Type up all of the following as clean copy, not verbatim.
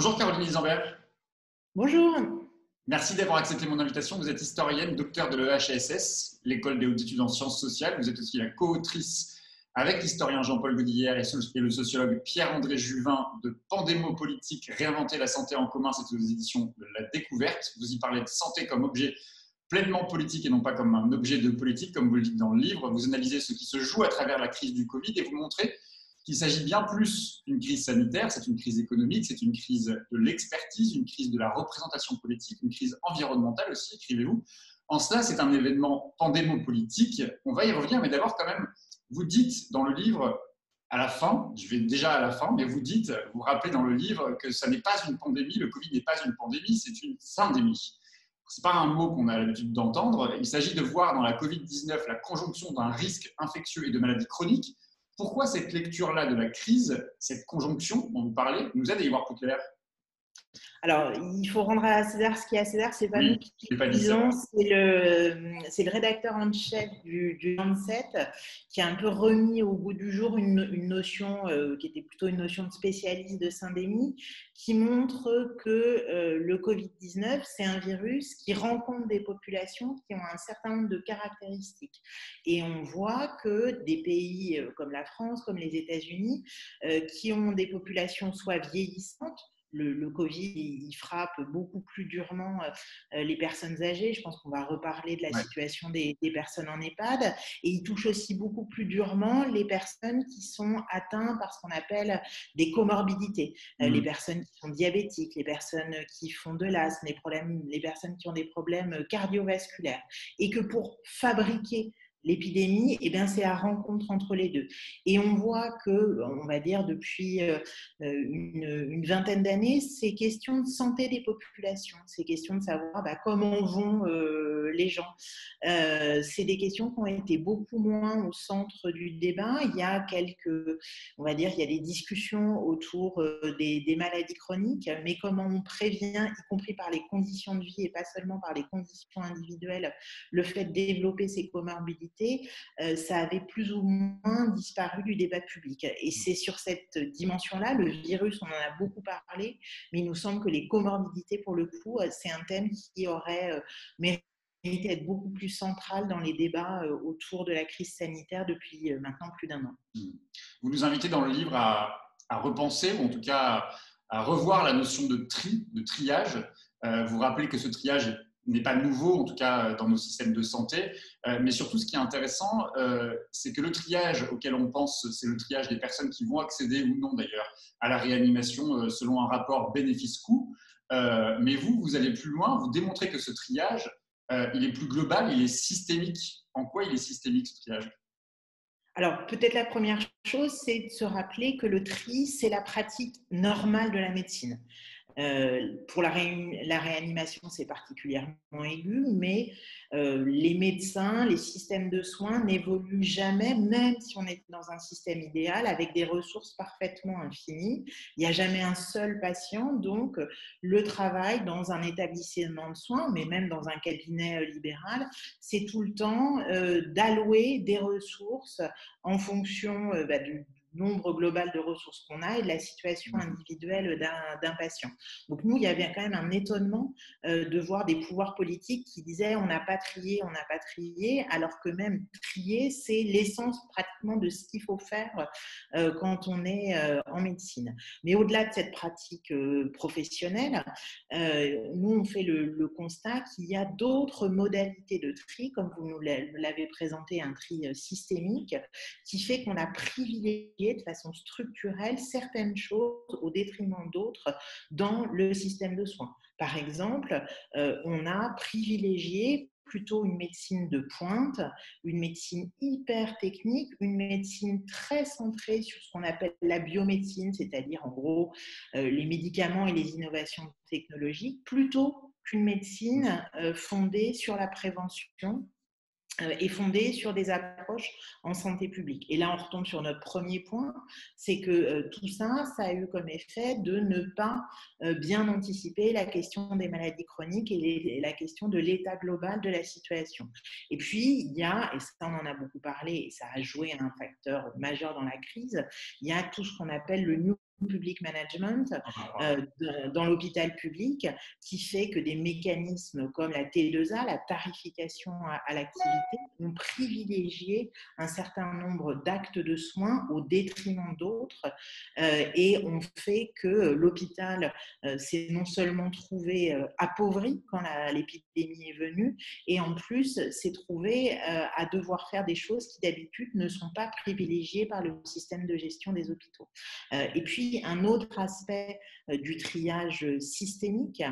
Bonjour Caroline Isambert, Bonjour. merci d'avoir accepté mon invitation. Vous êtes historienne, docteur de l'EHSS, l'école des hautes études en sciences sociales. Vous êtes aussi la co-autrice avec l'historien Jean-Paul Godillère et le sociologue Pierre-André Juvin de Pandémopolitique, réinventer la santé en commun. C'est aux éditions de La Découverte. Vous y parlez de santé comme objet pleinement politique et non pas comme un objet de politique, comme vous le dites dans le livre. Vous analysez ce qui se joue à travers la crise du Covid et vous montrez qu'il s'agit bien plus d'une crise sanitaire, c'est une crise économique, c'est une crise de l'expertise, une crise de la représentation politique, une crise environnementale aussi, écrivez-vous. En cela, c'est un événement pandémopolitique. On va y revenir, mais d'abord quand même, vous dites dans le livre, à la fin, je vais déjà à la fin, mais vous rappelez dans le livre que ça n'est pas une pandémie, le Covid n'est pas une pandémie, c'est une syndémie. Ce n'est pas un mot qu'on a l'habitude d'entendre. Il s'agit de voir dans la Covid-19 la conjonction d'un risque infectieux et de maladies chroniques. Pourquoi cette lecture-là de la crise, cette conjonction dont vous parlez, nous aide à y voir plus clair? Alors, il faut rendre à César ce qui est à César, c'est pas nous Oui, qui je n'ai pas le dit ça. disons, c'est le rédacteur en chef du Lancet qui a un peu remis au goût du jour une notion qui était plutôt une notion de spécialiste de syndémie, qui montre que le Covid-19, c'est un virus qui rencontre des populations qui ont un certain nombre de caractéristiques. Et on voit que des pays comme la France, comme les États-Unis, qui ont des populations soit vieillissantes, le Covid, il frappe beaucoup plus durement les personnes âgées. Je pense qu'on va reparler de la Ouais. situation des personnes en EHPAD. Et il touche aussi beaucoup plus durement les personnes qui sont atteintes par ce qu'on appelle des comorbidités. Les personnes qui sont diabétiques, les personnes qui font de l'asthme, les personnes qui ont des problèmes cardiovasculaires. Et que pour fabriquer l'épidémie, eh bien, c'est la rencontre entre les deux. Et on voit que, on va dire, depuis une vingtaine d'années, c'est question de santé des populations, c'est question de savoir comment vont les gens. C'est des questions qui ont été beaucoup moins au centre du débat. Il y a on va dire, il y a des discussions autour des maladies chroniques, mais comment on prévient, y compris par les conditions de vie et pas seulement par les conditions individuelles, le fait de développer ces comorbidités, ça avait plus ou moins disparu du débat public. Et c'est sur cette dimension-là, le virus, on en a beaucoup parlé, mais il nous semble que les comorbidités, pour le coup, c'est un thème qui aurait mérité d'être beaucoup plus central dans les débats autour de la crise sanitaire depuis maintenant plus d'1 an. Vous nous invitez dans le livre à repenser, ou en tout cas à revoir la notion de de triage. Vous rappelez que ce triage n'est pas nouveau, en tout cas dans nos systèmes de santé, mais surtout ce qui est intéressant, c'est que le triage auquel on pense, c'est le triage des personnes qui vont accéder ou non d'ailleurs à la réanimation selon un rapport bénéfice-coût. Mais vous allez plus loin, vous démontrez que ce triage, il est plus global, il est systémique. En quoi il est systémique ce triage? Alors, peut-être la première chose, c'est de se rappeler que le tri, c'est la pratique normale de la médecine. Pour la réanimation, c'est particulièrement aigu, mais les médecins, les systèmes de soins n'évoluent jamais, même si on est dans un système idéal, avec des ressources parfaitement infinies. Il n'y a jamais un seul patient, donc le travail dans un établissement de soins, mais même dans un cabinet libéral, c'est tout le temps d'allouer des ressources en fonction du nombre global de ressources qu'on a et de la situation individuelle d'un patient. Donc nous, il y avait quand même un étonnement de voir des pouvoirs politiques qui disaient on n'a pas trié, alors que même trier, c'est l'essence pratiquement de ce qu'il faut faire quand on est en médecine. Mais au-delà de cette pratique professionnelle, nous, on fait le constat qu'il y a d'autres modalités de tri, comme vous nous l'avez présenté, un tri systémique, qui fait qu'on a privilégié de façon structurelle certaines choses au détriment d'autres dans le système de soins. Par exemple, on a privilégié plutôt une médecine de pointe, une médecine hyper technique, une médecine très centrée sur ce qu'on appelle la biomédecine, c'est-à-dire en gros les médicaments et les innovations technologiques, plutôt qu'une médecine fondée sur la prévention est fondée sur des approches en santé publique. Et là, on retombe sur notre premier point, c'est que tout ça, ça a eu comme effet de ne pas bien anticiper la question des maladies chroniques et la question de l'état global de la situation. Et puis, il y a, et ça on en a beaucoup parlé, et ça a joué un facteur majeur dans la crise, il y a tout ce qu'on appelle le New public management Ah, dans l'hôpital public, qui fait que des mécanismes comme la T2A, la tarification à l'activité, ont privilégié un certain nombre d'actes de soins au détriment d'autres et ont fait que l'hôpital s'est non seulement trouvé appauvri quand l'épidémie est venue, et en plus s'est trouvé à devoir faire des choses qui d'habitude ne sont pas privilégiées par le système de gestion des hôpitaux. Et puis un autre aspect du triage systémique,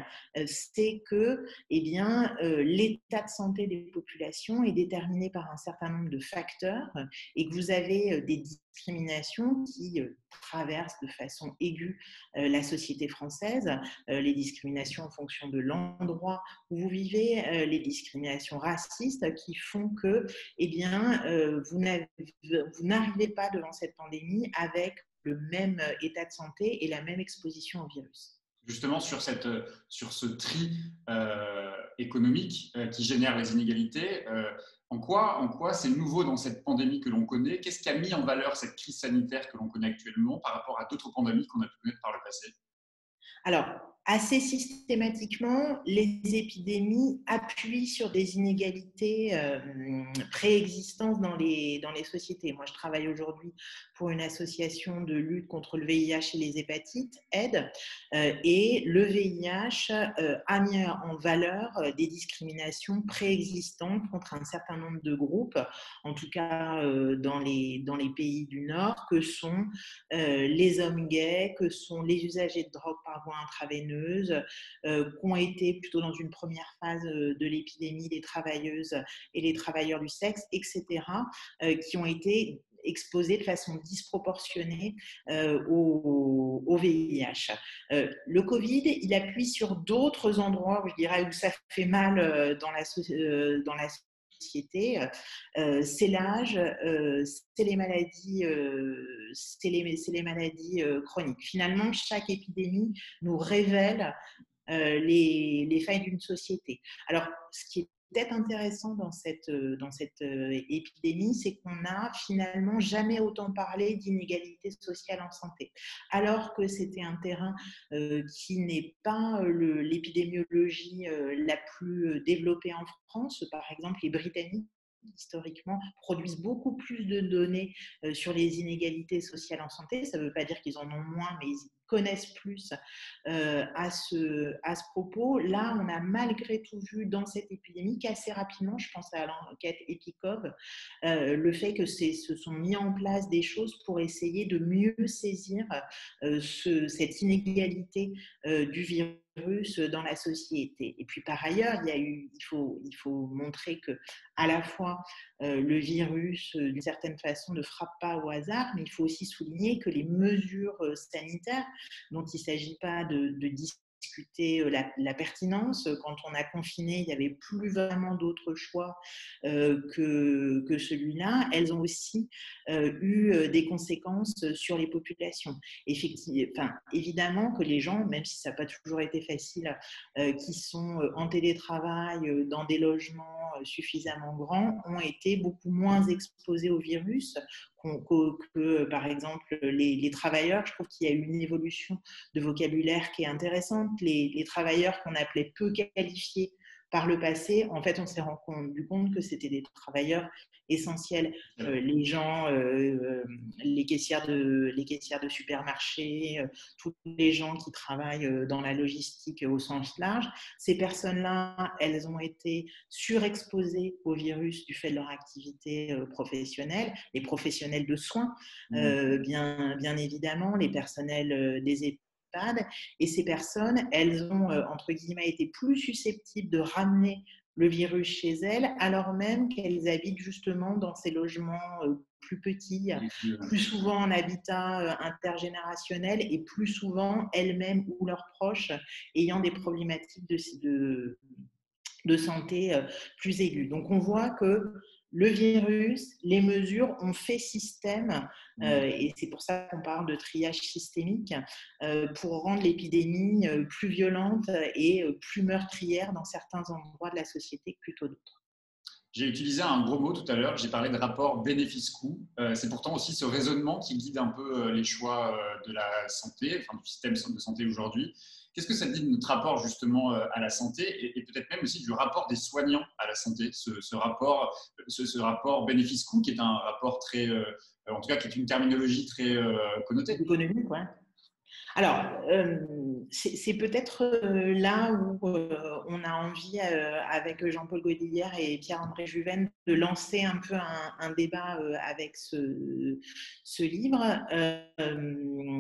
c'est que eh bien, l'état de santé des populations est déterminé par un certain nombre de facteurs et que vous avez des discriminations qui traversent de façon aiguë la société française, les discriminations en fonction de l'endroit où vous vivez, les discriminations racistes qui font que eh bien, vous n'arrivez pas devant cette pandémie avec le même état de santé et la même exposition au virus. justement, sur ce tri économique qui génère les inégalités, en quoi c'est nouveau dans cette pandémie que l'on connaît? Qu'est-ce qui a mis en valeur cette crise sanitaire que l'on connaît actuellement par rapport à d'autres pandémies qu'on a pu connaître par le passé? Alors, assez systématiquement, les épidémies appuient sur des inégalités préexistantes dans les sociétés. Moi, je travaille aujourd'hui pour une association de lutte contre le VIH et les hépatites, AIDE, et le VIH a mis en valeur des discriminations préexistantes contre un certain nombre de groupes, en tout cas dans les pays du Nord, que sont les hommes gays, que sont les usagers de drogue par voie intraveineuse, qu'ont été plutôt dans une première phase de l'épidémie les travailleuses et les travailleurs du sexe, etc., qui ont été exposés de façon disproportionnée au VIH. Le Covid, il appuie sur d'autres endroits, je dirais, où ça fait mal dans la société. C'est l'âge, c'est les maladies, c'est les maladies chroniques. Finalement, chaque épidémie nous révèle les failles d'une société. Alors, ce qui est peut-être intéressant dans cette épidémie, c'est qu'on n'a finalement jamais autant parlé d'inégalité sociale en santé, alors que c'était un terrain qui n'est pas l'épidémiologie la plus développée en France. Par exemple, les Britanniques historiquement, produisent beaucoup plus de données sur les inégalités sociales en santé. Ça ne veut pas dire qu'ils en ont moins, mais ils connaissent plus à ce propos. Là, on a malgré tout vu dans cette épidémie qu'assez rapidement, je pense à l'enquête EpiCov, le fait que se sont mis en place des choses pour essayer de mieux saisir cette inégalité du virus dans la société. Et puis par ailleurs, il faut montrer que à la fois le virus, d'une certaine façon, ne frappe pas au hasard, mais il faut aussi souligner que les mesures sanitaires, dont il ne s'agit pas de discuter la pertinence. Quand on a confiné, il n'y avait plus vraiment d'autre choix que celui-là. Elles ont aussi eu des conséquences sur les populations. Évidemment que les gens, même si ça n'a pas toujours été facile, qui sont en télétravail dans des logements suffisamment grands, ont été beaucoup moins exposés au virus que par exemple, les travailleurs. Je trouve qu'il y a eu une évolution de vocabulaire qui est intéressante. Les travailleurs qu'on appelait peu qualifiés par le passé, en fait, on s'est rendu compte que c'était des travailleurs essentiels. Les gens, les caissières de supermarchés, tous les gens qui travaillent dans la logistique au sens large, ces personnes-là, elles ont été surexposées au virus du fait de leur activité professionnelle, les professionnels de soins, bien évidemment, les personnels des EHPAD. Et ces personnes, elles ont, entre guillemets, été plus susceptibles de ramener le virus chez elles, alors même qu'elles habitent justement dans ces logements plus petits, plus souvent en habitat intergénérationnel et plus souvent elles-mêmes ou leurs proches ayant des problématiques de santé plus aiguës. Donc on voit que le virus, les mesures ont fait système, et c'est pour ça qu'on parle de triage systémique, pour rendre l'épidémie plus violente et plus meurtrière dans certains endroits de la société que plutôt d'autres. J'ai utilisé un gros mot tout à l'heure, j'ai parlé de rapport bénéfice-coût. C'est pourtant aussi ce raisonnement qui guide un peu les choix de la santé, enfin, du système de santé aujourd'hui. Qu'est-ce que ça dit de notre rapport justement à la santé et peut-être même aussi du rapport des soignants à la santé, ce rapport bénéfice-coût qui est un rapport très, en tout cas qui est une terminologie très connotée. Économique, ouais. Alors, c'est peut-être là où on a envie, avec Jean-Paul Godilière et Pierre-André Juven, de lancer un peu un débat avec ce livre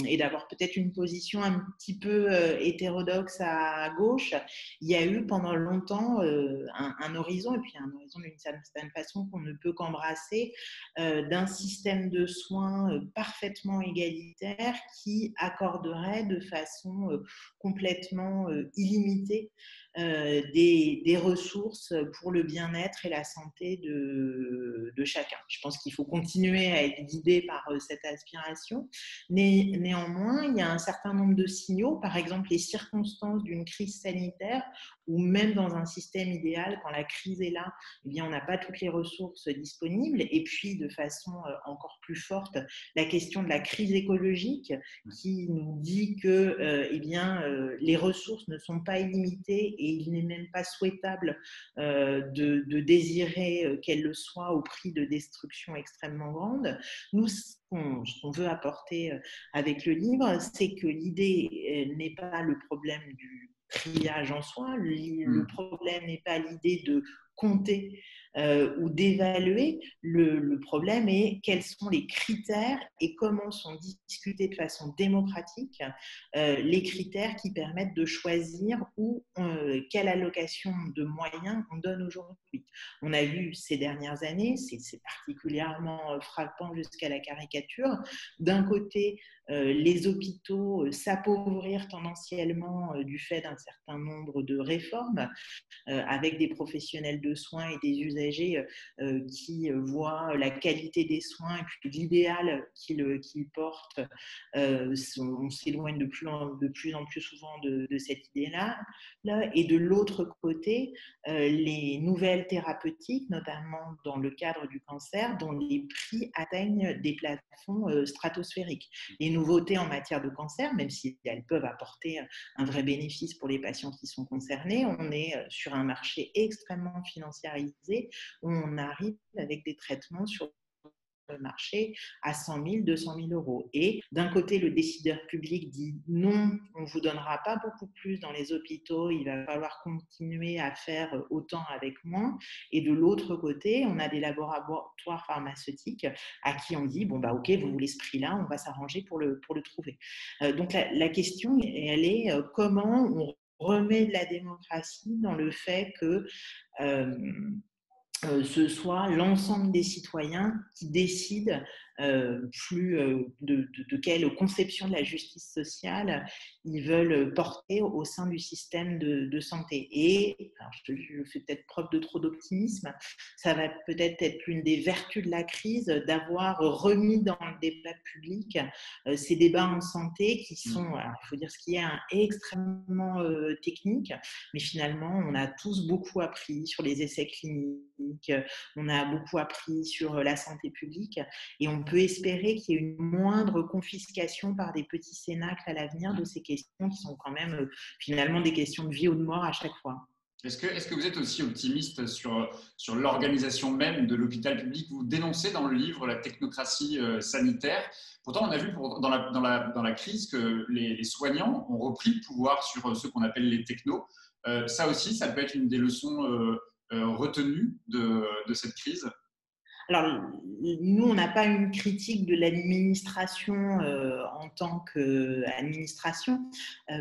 et d'avoir peut-être une position un petit peu hétérodoxe à gauche. Il y a eu pendant longtemps un horizon, et puis un horizon d'une certaine façon qu'on ne peut qu'embrasser, d'un système de soins parfaitement égalitaire qui accorderait de façon complètement illimitée des ressources pour le bien-être et la santé de chacun. Je pense qu'il faut continuer à être guidé par cette aspiration. Néanmoins, il y a un certain nombre de signaux, par exemple les circonstances d'une crise sanitaire, ou même dans un système idéal, quand la crise est là, eh bien, on n'a pas toutes les ressources disponibles. Et puis, de façon encore plus forte, la question de la crise écologique qui nous dit que eh bien, les ressources ne sont pas illimitées et il n'est même pas souhaitable de désirer qu'elles le soient au prix de destruction extrêmement grande. Nous, ce qu'on veut apporter avec le livre, c'est que l'idée n'est pas le problème du triage en soi, le problème n'est pas l'idée de compter ou d'évaluer. Le problème est quels sont les critères et comment sont discutés de façon démocratique les critères qui permettent de choisir quelle allocation de moyens on donne aujourd'hui. On a vu ces dernières années, c'est particulièrement frappant jusqu'à la caricature, d'un côté les hôpitaux s'appauvrir tendanciellement du fait d'un certain nombre de réformes, avec des professionnels de soins et des usagers qui voient la qualité des soins et puis l'idéal qu'ils portent. On s'éloigne de plus en plus souvent de cette idée-là. Et de l'autre côté, les nouvelles thérapeutiques, notamment dans le cadre du cancer, dont les prix atteignent des plafonds stratosphériques. Les nouveautés en matière de cancer, même si elles peuvent apporter un vrai bénéfice pour les patients qui sont concernés, on est sur un marché extrêmement financiarisé où on arrive avec des traitements sur le marché à 100 000, 200 000 euros. Et d'un côté, le décideur public dit non, on ne vous donnera pas beaucoup plus dans les hôpitaux, il va falloir continuer à faire autant avec moins. Et de l'autre côté, on a des laboratoires pharmaceutiques à qui on dit, bon, bah, ok, vous voulez ce prix-là, on va s'arranger pour le trouver. Donc la question, elle est comment on remet de la démocratie dans le fait que ce soit l'ensemble des citoyens qui décident de quelle conception de la justice sociale ils veulent porter au sein du système de santé. Et alors je fais peut-être preuve de trop d'optimisme, ça va peut-être être l'une des vertus de la crise d'avoir remis dans le débat public ces débats en santé qui sont, alors, il faut dire ce qui est, extrêmement techniques, mais finalement on a tous beaucoup appris sur les essais cliniques, on a beaucoup appris sur la santé publique et on peut espérer qu'il y ait une moindre confiscation par des petits cénacles à l'avenir de ces questions qui sont quand même finalement des questions de vie ou de mort à chaque fois. Est-ce que vous êtes aussi optimiste sur l'organisation même de l'hôpital public? Vous dénoncez dans le livre la technocratie sanitaire. Pourtant, on a vu dans la crise que les soignants ont repris le pouvoir sur ceux qu'on appelle les technos. Ça aussi, ça peut être une des leçons retenues de cette crise. Alors, nous, on n'a pas une critique de l'administration en tant qu'administration.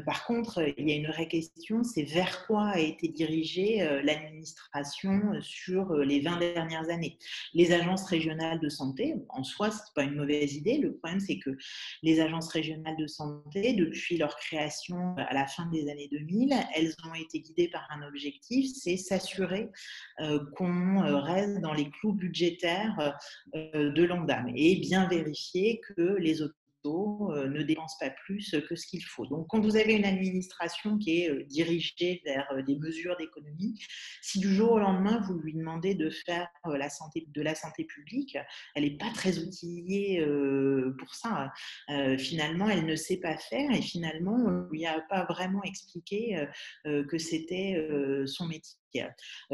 Par contre, il y a une vraie question, c'est vers quoi a été dirigée l'administration sur les 20 dernières années. Les agences régionales de santé, en soi, ce n'est pas une mauvaise idée. Le problème, c'est que les agences régionales de santé, depuis leur création à la fin des années 2000, elles ont été guidées par un objectif, c'est s'assurer qu'on reste dans les clous budgétaires de l'Ondam et bien vérifier que les hôpitaux hôpitaux ne dépensent pas plus que ce qu'il faut. Donc, quand vous avez une administration qui est dirigée vers des mesures d'économie, si du jour au lendemain, vous lui demandez de faire de la santé publique, elle n'est pas très outillée pour ça. Finalement, elle ne sait pas faire et finalement, on ne lui a pas vraiment expliqué que c'était son métier.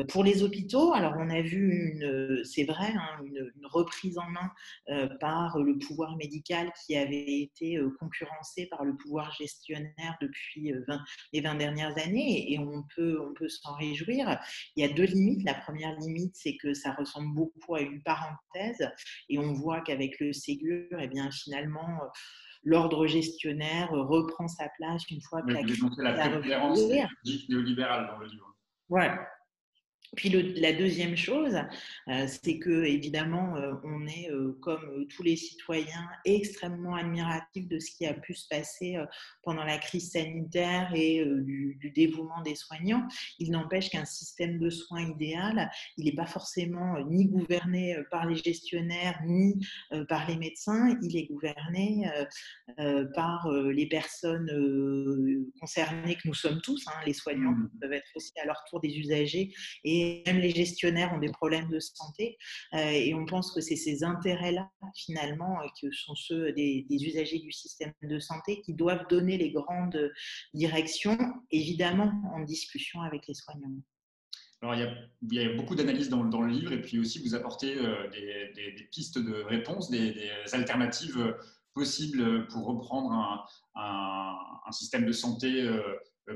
Pour les hôpitaux, alors on a vu, c'est vrai, hein, une reprise en main par le pouvoir médical qui avait été concurrencé par le pouvoir gestionnaire depuis les 20 dernières années et on peut s'en réjouir. Il y a deux limites. La première limite, c'est que ça ressemble beaucoup à une parenthèse et on voit qu'avec le Ségur, eh bien, finalement, l'ordre gestionnaire reprend sa place une fois que Oui, la vous crise dénoncez la a prépondérance des refusé. logiques néolibérales dans le livre. Ouais. Puis la deuxième chose, c'est que évidemment, on est comme tous les citoyens extrêmement admiratifs de ce qui a pu se passer pendant la crise sanitaire et du dévouement des soignants. Il n'empêche qu'un système de soins idéal, il n'est pas forcément ni gouverné par les gestionnaires ni par les médecins. Il est gouverné par les personnes concernées que nous sommes tous. Hein. Les soignants peuvent être aussi à leur tour des usagers et même les gestionnaires ont des problèmes de santé et on pense que c'est ces intérêts-là finalement que sont ceux des usagers du système de santé qui doivent donner les grandes directions, évidemment en discussion avec les soignants. Alors, il y a beaucoup d'analyses dans le livre et puis aussi vous apportez des pistes de réponse, des alternatives possibles pour reprendre un système de santé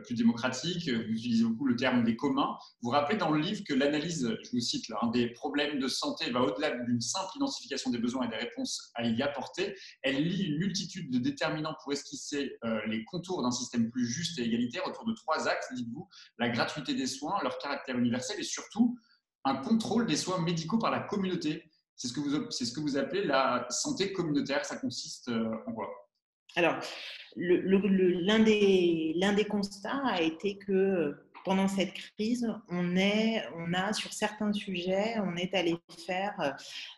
plus démocratique. Vous utilisez beaucoup le terme des communs. Vous rappelez dans le livre que l'analyse, je vous cite, là, des problèmes de santé va au-delà d'une simple identification des besoins et des réponses à y apporter. Elle lie une multitude de déterminants pour esquisser les contours d'un système plus juste et égalitaire autour de trois axes, dites-vous: la gratuité des soins, leur caractère universel et surtout un contrôle des soins médicaux par la communauté. C'est ce que vous appelez la santé communautaire. Ça consiste en quoi? Alors, l'un des constats a été que pendant cette crise, on a sur certains sujets, on est allé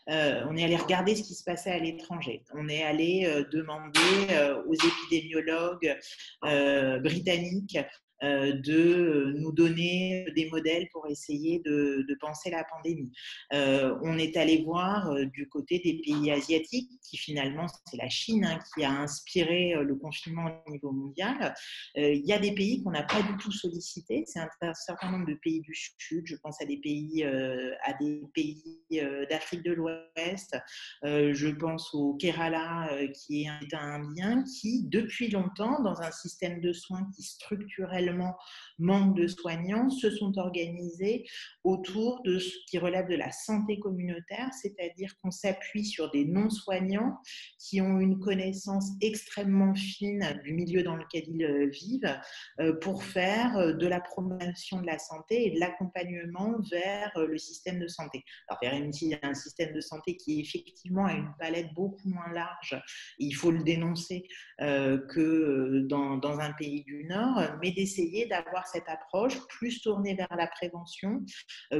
regarder ce qui se passait à l'étranger. On est allé demander aux épidémiologues britanniques de nous donner des modèles pour essayer de penser la pandémie. On est allé voir du côté des pays asiatiques, qui finalement, c'est la Chine hein, qui a inspiré le confinement au niveau mondial. Il y a des pays qu'on n'a pas du tout sollicités. C'est un certain nombre de pays du Sud. Je pense à des pays d'Afrique de l'Ouest. Je pense au Kerala, qui est un État indien, qui, depuis longtemps, dans un système de soins qui structurellement manque de soignants, se sont organisés autour de ce qui relève de la santé communautaire, c'est-à-dire qu'on s'appuie sur des non-soignants qui ont une connaissance extrêmement fine du milieu dans lequel ils vivent pour faire de la promotion de la santé et de l'accompagnement vers le système de santé. Alors, vers un système de santé qui effectivement a une palette beaucoup moins large, il faut le dénoncer, que dans un pays du Nord, mais d'essayer d'avoir cette approche plus tournée vers la prévention,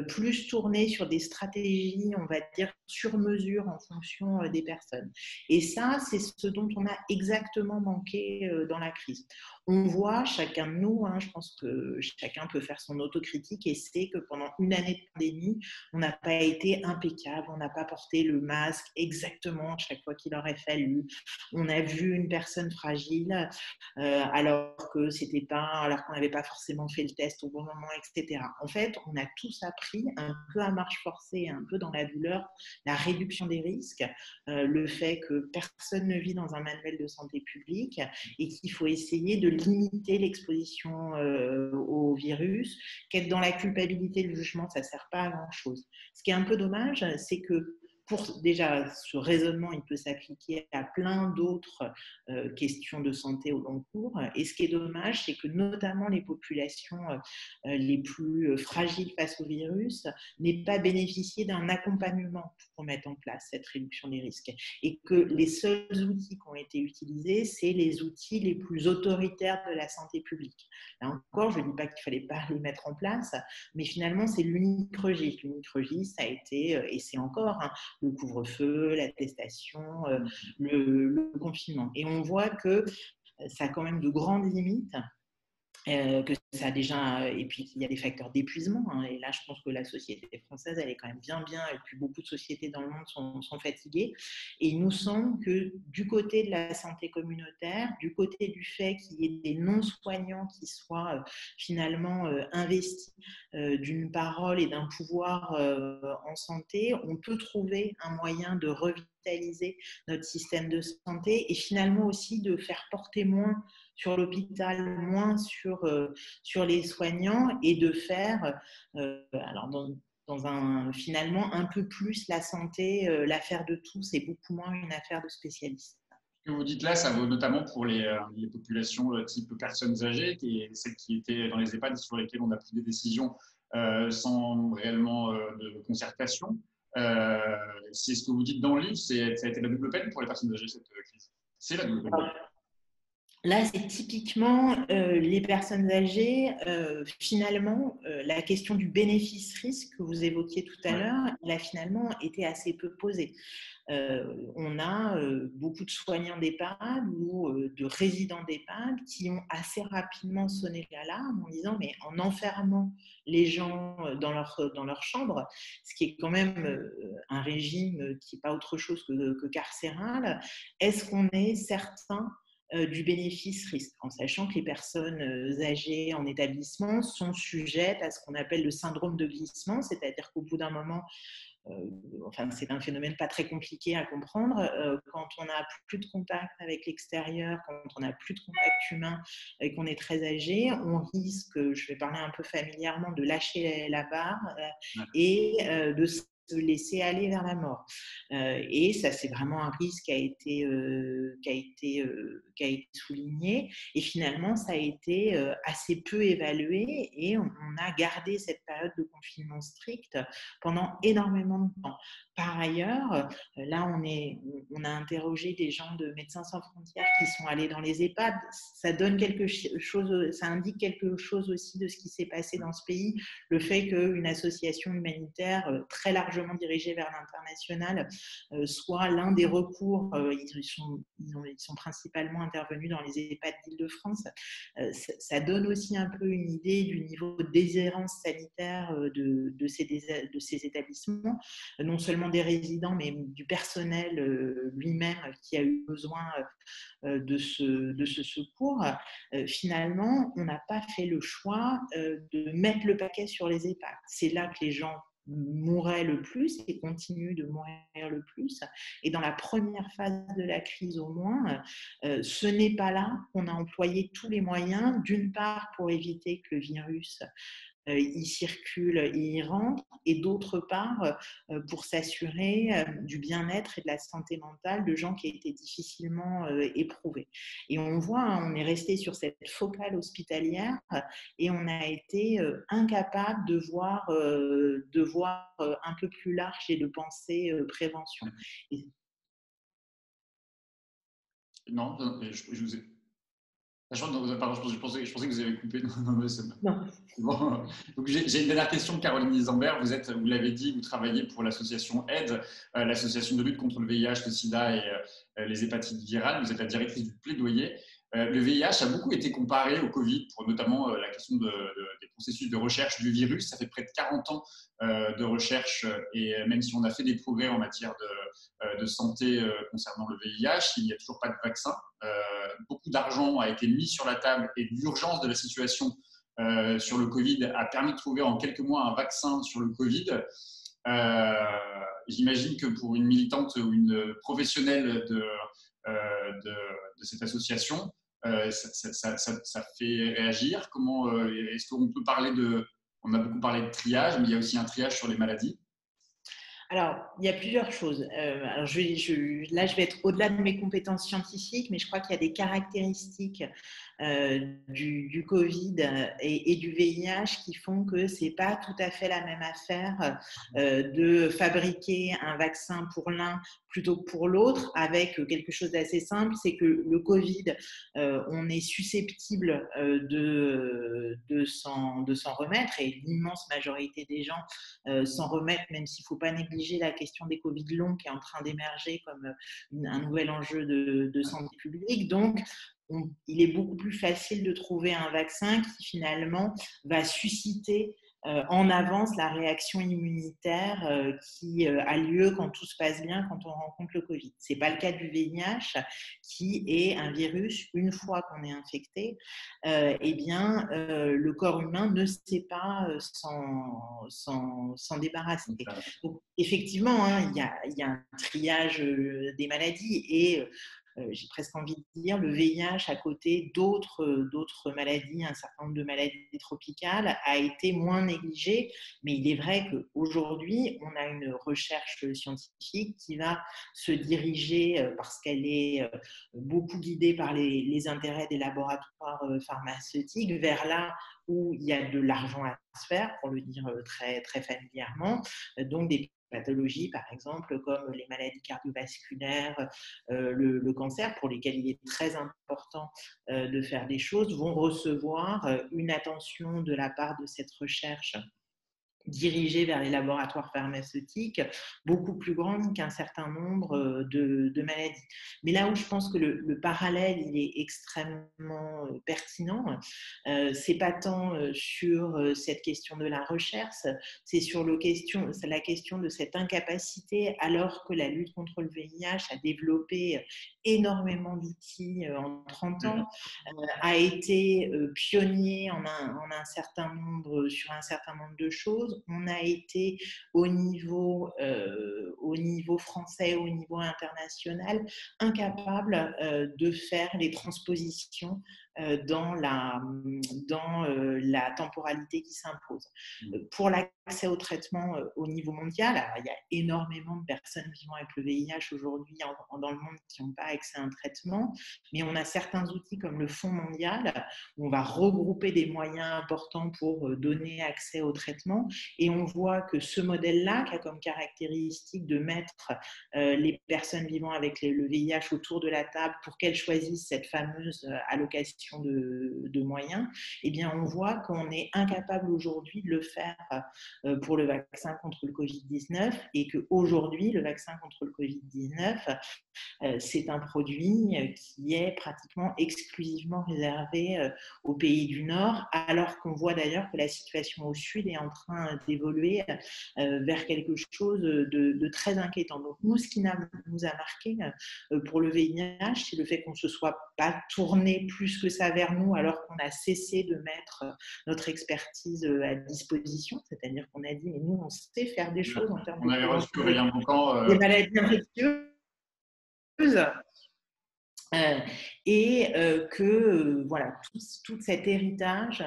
plus tournée sur des stratégies, on va dire, sur mesure en fonction des personnes. Et ça, c'est ce dont on a exactement manqué dans la crise. On voit, chacun de nous, hein, je pense que chacun peut faire son autocritique et c'est que pendant une année de pandémie, on n'a pas été impeccable, on n'a pas porté le masque exactement chaque fois qu'il aurait fallu. On a vu une personne fragile alors qu'on n'avait pas forcément fait le test au bon moment, etc. En fait, on a tous appris un peu à marche forcée, un peu dans la douleur, la réduction des risques, le fait que personne ne vit dans un manuel de santé publique et qu'il faut essayer de limiter l'exposition au virus, qu'être dans la culpabilité, le jugement, ça ne sert pas à grand-chose. Ce qui est un peu dommage, c'est que déjà, ce raisonnement, il peut s'appliquer à plein d'autres questions de santé au long cours. Et ce qui est dommage, c'est que notamment les populations les plus fragiles face au virus n'aient pas bénéficié d'un accompagnement pour mettre en place cette réduction des risques. Et que les seuls outils qui ont été utilisés, c'est les outils les plus autoritaires de la santé publique. Là encore, je ne dis pas qu'il ne fallait pas les mettre en place, mais finalement, c'est l'unique registre. L'unique registre, ça a été, et c'est encore, le couvre-feu, l'attestation, le confinement. Et on voit que ça a quand même de grandes limites. Que ça a déjà, et puis il y a des facteurs d'épuisement, hein, et là je pense que la société française elle est quand même bien, et puis beaucoup de sociétés dans le monde sont fatiguées, et il nous semble que du côté de la santé communautaire, du côté du fait qu'il y ait des non-soignants qui soient finalement investis d'une parole et d'un pouvoir en santé, on peut trouver un moyen de revitaliser notre système de santé et finalement aussi de faire porter moins sur l'hôpital, moins sur les soignants, et de faire, alors finalement un peu plus la santé, l'affaire de tous et beaucoup moins une affaire de spécialistes. Ce que vous dites là, ça vaut notamment pour les populations type personnes âgées, celles qui étaient dans les EHPAD sur lesquelles on a pris des décisions sans réellement de concertation. C'est ce que vous dites dans le livre, ça a été la double peine pour les personnes âgées, cette crise. C'est la double peine. Là, c'est typiquement les personnes âgées. Finalement, la question du bénéfice-risque que vous évoquiez tout à l'heure, elle a finalement été assez peu posée. On a beaucoup de soignants d'EHPAD ou de résidents d'EHPAD qui ont assez rapidement sonné l'alarme en disant mais en enfermant les gens dans leur chambre, ce qui est quand même un régime qui n'est pas autre chose que carcéral, est-ce qu'on est certain du bénéfice-risque, en sachant que les personnes âgées en établissement sont sujettes à ce qu'on appelle le syndrome de glissement, c'est-à-dire qu'au bout d'un moment, c'est un phénomène pas très compliqué à comprendre, quand on n'a plus de contact avec l'extérieur, quand on n'a plus de contact humain et qu'on est très âgé, on risque, je vais parler un peu familièrement, de lâcher la barre et de se laisser aller vers la mort. Et ça, c'est vraiment un risque qui a été souligné. Et finalement, ça a été assez peu évalué et on a gardé cette période de confinement strict pendant énormément de temps. Par ailleurs, là, on a interrogé des gens de Médecins sans frontières qui sont allés dans les EHPAD. Ça indique quelque chose aussi de ce qui s'est passé dans ce pays. Le fait qu'une association humanitaire très largement dirigée vers l'international soit l'un des recours. Ils sont principalement intervenus dans les EHPAD d'Île-de-France. Ça donne aussi un peu une idée du niveau de déshérence sanitaire de ces établissements, non seulement des résidents, mais du personnel lui-même qui a eu besoin de ce secours. Finalement, on n'a pas fait le choix de mettre le paquet sur les EHPAD. C'est là que les gens mouraient le plus et continuent de mourir le plus. Et dans la première phase de la crise au moins, ce n'est pas là qu'on a employé tous les moyens, d'une part pour éviter que le virus y circule et y rentre, et d'autre part pour s'assurer du bien-être et de la santé mentale de gens qui étaient difficilement éprouvés. Et on voit, on est resté sur cette focale hospitalière et on a été incapable de voir un peu plus large et de penser prévention. Non, je vous ai... Pardon, je pensais que vous avez coupé. Non. Bon. Donc, j'ai une dernière question, Caroline Isambert. Vous l'avez dit, vous travaillez pour l'association AIDS, l'association de lutte contre le VIH, le sida et les hépatites virales. Vous êtes la directrice du plaidoyer. Le VIH a beaucoup été comparé au Covid pour notamment la question des processus de recherche du virus. Ça fait près de 40 ans de recherche et même si on a fait des progrès en matière de santé concernant le VIH, il n'y a toujours pas de vaccin. Beaucoup d'argent a été mis sur la table et l'urgence de la situation sur le Covid a permis de trouver en quelques mois un vaccin sur le Covid. J'imagine que pour une militante ou une professionnelle de cette association, ça fait réagir. Comment est-ce qu'on peut parler on a beaucoup parlé de triage, mais il y a aussi un triage sur les maladies. Alors, il y a plusieurs choses. Là, je vais être au-delà de mes compétences scientifiques, mais je crois qu'il y a des caractéristiques du Covid et du VIH qui font que ce n'est pas tout à fait la même affaire de fabriquer un vaccin pour l'un plutôt que pour l'autre, avec quelque chose d'assez simple, c'est que le Covid, on est susceptible de s'en remettre, et l'immense majorité des gens s'en remettent, même s'il ne faut pas négliger la question des Covid longs qui est en train d'émerger comme un nouvel enjeu de santé publique. Donc, il est beaucoup plus facile de trouver un vaccin qui finalement va susciter en avance la réaction immunitaire qui a lieu quand tout se passe bien, quand on rencontre le Covid. Ce n'est pas le cas du VIH, qui est un virus, une fois qu'on est infecté, le corps humain ne sait pas s'en débarrasser. Donc, effectivement, hein, il y a un triage des maladies, et j'ai presque envie de dire, le VIH, à côté d'autres maladies, un certain nombre de maladies tropicales, a été moins négligé. Mais il est vrai qu'aujourd'hui, on a une recherche scientifique qui va se diriger, parce qu'elle est beaucoup guidée par les intérêts des laboratoires pharmaceutiques, vers là où il y a de l'argent à se faire, pour le dire très, très familièrement. Donc, des pathologies, par exemple, comme les maladies cardiovasculaires, le cancer, pour lesquels il est très important de faire des choses, vont recevoir une attention de la part de cette recherche dirigée vers les laboratoires pharmaceutiques, beaucoup plus grande qu'un certain nombre de maladies. Mais là où je pense que le parallèle il est extrêmement pertinent, c'est pas tant sur cette question de la recherche, c'est sur c'est la question de cette incapacité, alors que la lutte contre le VIH a développé énormément d'outils en 30 ans, a été pionnier sur un certain nombre de choses. On a été au niveau français, au niveau international, incapable de faire les transpositions dans la temporalité qui s'impose. Pour l'accès au traitement au niveau mondial, alors, il y a énormément de personnes vivant avec le VIH aujourd'hui dans le monde qui n'ont pas accès à un traitement, mais on a certains outils comme le Fonds mondial où on va regrouper des moyens importants pour donner accès au traitement, et on voit que ce modèle-là, qui a comme caractéristique de mettre les personnes vivant avec le VIH autour de la table pour qu'elles choisissent cette fameuse allocation de moyens, eh bien, on voit qu'on est incapable aujourd'hui de le faire pour le vaccin contre le Covid-19, et qu'aujourd'hui, le vaccin contre le Covid-19, c'est un produit qui est pratiquement exclusivement réservé aux pays du Nord, alors qu'on voit d'ailleurs que la situation au Sud est en train d'évoluer vers quelque chose de très inquiétant. Donc nous, ce qui nous a marqué pour le VIH, c'est le fait qu'on ne se soit pas tourné plus que ça vers nous, alors qu'on a cessé de mettre notre expertise à disposition, c'est-à-dire qu'on a dit, mais nous, on sait faire des choses en termes on avait reçu Aurélien Boucan, des maladies infectieuses. Voilà, tout cet héritage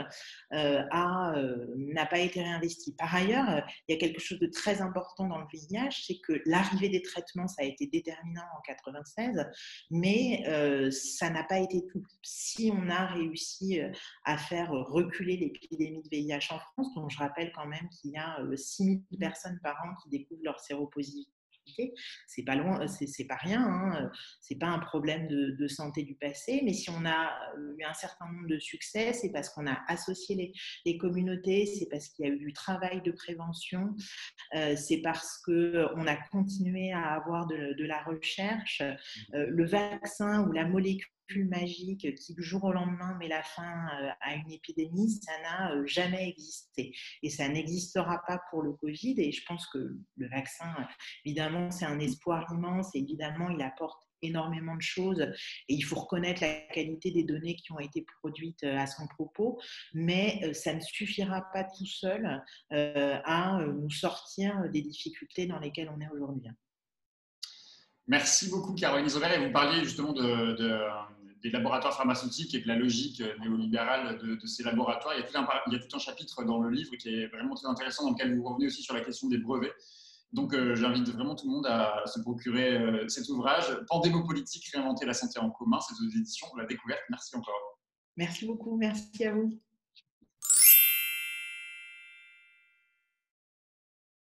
n'a pas été réinvesti. Par ailleurs, il y a quelque chose de très important dans le VIH, c'est que l'arrivée des traitements, ça a été déterminant en 96, mais ça n'a pas été tout. Si on a réussi à faire reculer l'épidémie de VIH en France, dont je rappelle quand même qu'il y a 6000 personnes par an qui découvrent leur séropositivité, c'est pas loin, c'est pas rien, hein. C'est pas un problème de santé du passé, mais si on a eu un certain nombre de succès, c'est parce qu'on a associé les communautés, c'est parce qu'il y a eu du travail de prévention, c'est parce qu'on a continué à avoir de la recherche. Le vaccin ou la molécule magique qui du jour au lendemain met la fin à une épidémie, ça n'a jamais existé, et ça n'existera pas pour le Covid. Et je pense que le vaccin, évidemment, c'est un espoir immense, et évidemment, il apporte énormément de choses, et il faut reconnaître la qualité des données qui ont été produites à son propos, mais ça ne suffira pas tout seul à nous sortir des difficultés dans lesquelles on est aujourd'hui. Merci beaucoup, Caroline Isobel. Et vous parliez justement des laboratoires pharmaceutiques et de la logique néolibérale de ces laboratoires. Il y a tout un chapitre dans le livre qui est vraiment très intéressant, dans lequel vous revenez aussi sur la question des brevets. Donc, j'invite vraiment tout le monde à se procurer cet ouvrage, Pandémopolitique, réinventer la santé en commun. C'est aux éditions La Découverte. Merci encore. Merci beaucoup, merci à vous.